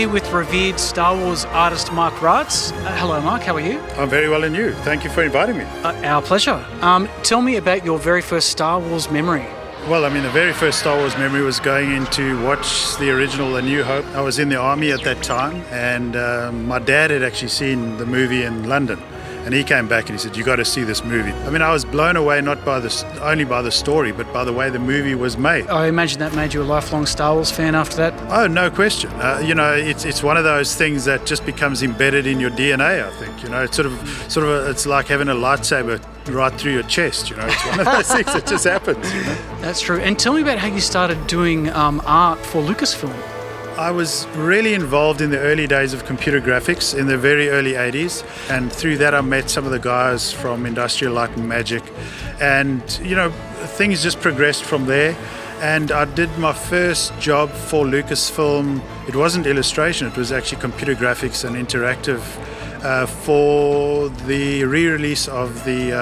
here with revered Star Wars artist Mark Ratz. Hello, Mark. How are you? I'm very well, and you? Thank you for inviting me. Our pleasure. Tell me about your very first Star Wars memory. Well, the very first Star Wars memory was going in to watch the original A New Hope. I was in the army at that time, and my dad had actually seen the movie in London. And he came back and he said, "You got to see this movie." I was blown away not by only by the story, but by the way the movie was made. I imagine that made you a lifelong Star Wars fan after that. Oh, no question. It's one of those things that just becomes embedded in your DNA. I think it's like having a lightsaber right through your chest. It's one of those things that just happens. That's true. And tell me about how you started doing art for Lucasfilm. I was really involved in the early days of computer graphics in the very early 80s, and through that I met some of the guys from Industrial Light and Magic, and things just progressed from there. And I did my first job for Lucasfilm. It wasn't illustration, it was actually computer graphics and interactive for the re-release of the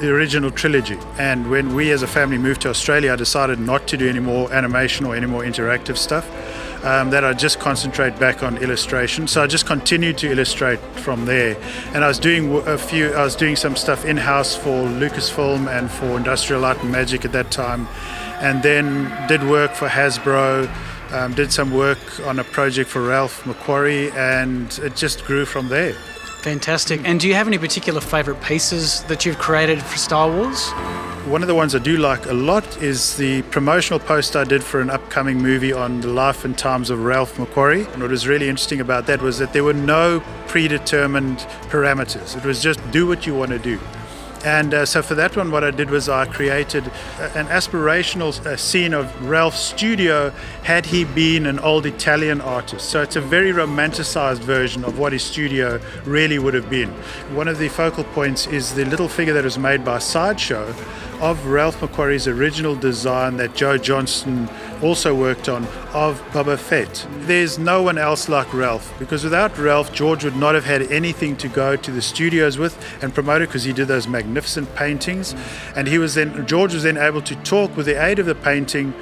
original trilogy. And when we as a family moved to Australia, I decided not to do any more animation or any more interactive stuff, that I'd just concentrate back on illustration. So I just continued to illustrate from there. And I was doing some stuff in-house for Lucasfilm and for Industrial Light and Magic at that time, and then did work for Hasbro. Did some work on a project for Ralph McQuarrie, and it just grew from there. Fantastic. And do you have any particular favourite pieces that you've created for Star Wars? One of the ones I do like a lot is the promotional poster I did for an upcoming movie on the life and times of Ralph McQuarrie. And what was really interesting about that was that there were no predetermined parameters. It was just do what you want to do. And so for that one, what I did was I created an aspirational scene of Ralph's studio had he been an old Italian artist. So it's a very romanticized version of what his studio really would have been. One of the focal points is the little figure that was made by Sideshow of Ralph McQuarrie's original design that Joe Johnston also worked on of Boba Fett. There's no one else like Ralph, because without Ralph, George would not have had anything to go to the studios with and promote it, because he did those magnificent paintings. And George was then able to talk with the aid of the painting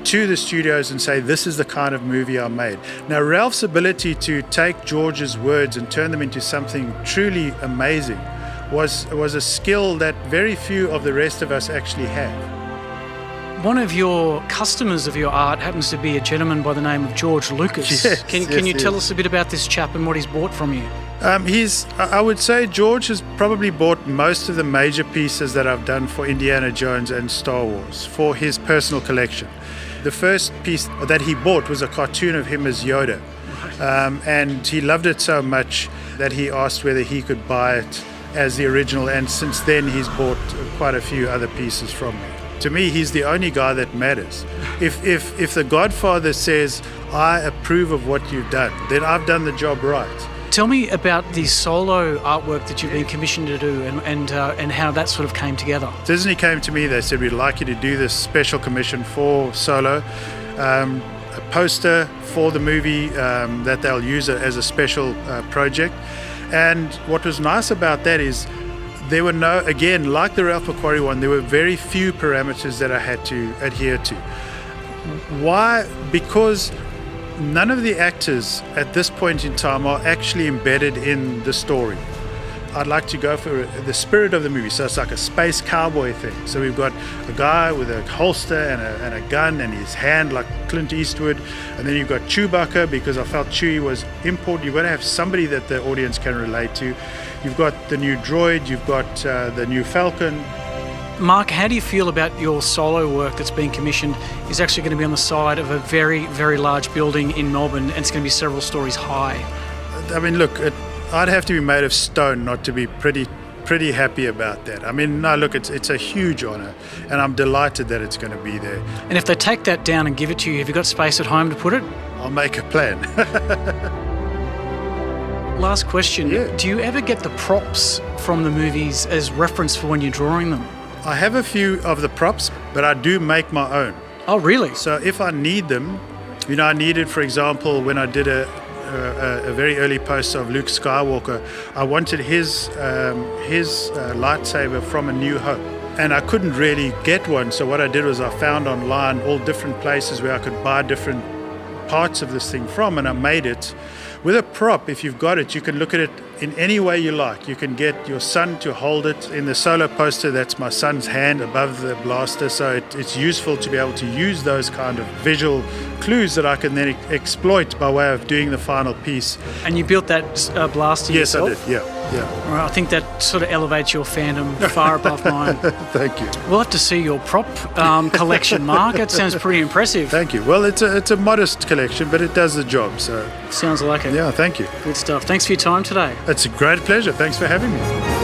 to the studios and say, this is the kind of movie I made. Now, Ralph's ability to take George's words and turn them into something truly amazing was a skill that very few of the rest of us actually have. One of your customers of your art happens to be a gentleman by the name of George Lucas. Yes, can you tell us a bit about this chap and what he's bought from you? I would say George has probably bought most of the major pieces that I've done for Indiana Jones and Star Wars for his personal collection. The first piece that he bought was a cartoon of him as Yoda, and he loved it so much that he asked whether he could buy it as the original, and since then he's bought quite a few other pieces from me. To me, he's the only guy that matters. If the Godfather says, I approve of what you've done, then I've done the job right. Tell me about the solo artwork that you've been commissioned to do and how that sort of came together. Disney came to me, they said, we'd like you to do this special commission for Solo, a poster for the movie that they'll use as a special project. And what was nice about that is there were no, again, like the Ralph McQuarrie one, there were very few parameters that I had to adhere to. Why? Because none of the actors at this point in time are actually embedded in the story. I'd like to go for the spirit of the movie, so it's like a space cowboy thing. So we've got a guy with a holster and a gun and his hand like Clint Eastwood, and then you've got Chewbacca, because I felt Chewie was important. You've got to have somebody that the audience can relate to. You've got the new droid, you've got the new Falcon. Mark, how do you feel about your solo work that's been commissioned is actually going to be on the side of a very, very large building in Melbourne, and it's going to be several stories high? Look, I'd have to be made of stone not to be pretty happy about that. It's a huge honour, and I'm delighted that it's going to be there. And if they take that down and give it to you, have you got space at home to put it? I'll make a plan. Last question. Yeah. Do you ever get the props from the movies as reference for when you're drawing them? I have a few of the props, but I do make my own. Oh, really? So if I need them, I needed, for example, when I did a very early poster of Luke Skywalker, I wanted his lightsaber from A New Hope. And I couldn't really get one, so what I did was I found online all different places where I could buy different parts of this thing from, and I made it. With a prop, if you've got it, you can look at it in any way you like. You can get your son to hold it. In the solo poster, that's my son's hand above the blaster, so it's useful to be able to use those kind of visual clues that I can then exploit by way of doing the final piece. And you built that blaster yourself? Yes, I did, yeah. Right, I think that sort of elevates your fandom far above mine. Thank you. We'll have to see your prop collection, Mark. It sounds pretty impressive. Thank you. Well, it's a modest collection, but it does the job, so... Sounds like it. Yeah, thank you. Good stuff. Thanks for your time today. It's a great pleasure. Thanks for having me.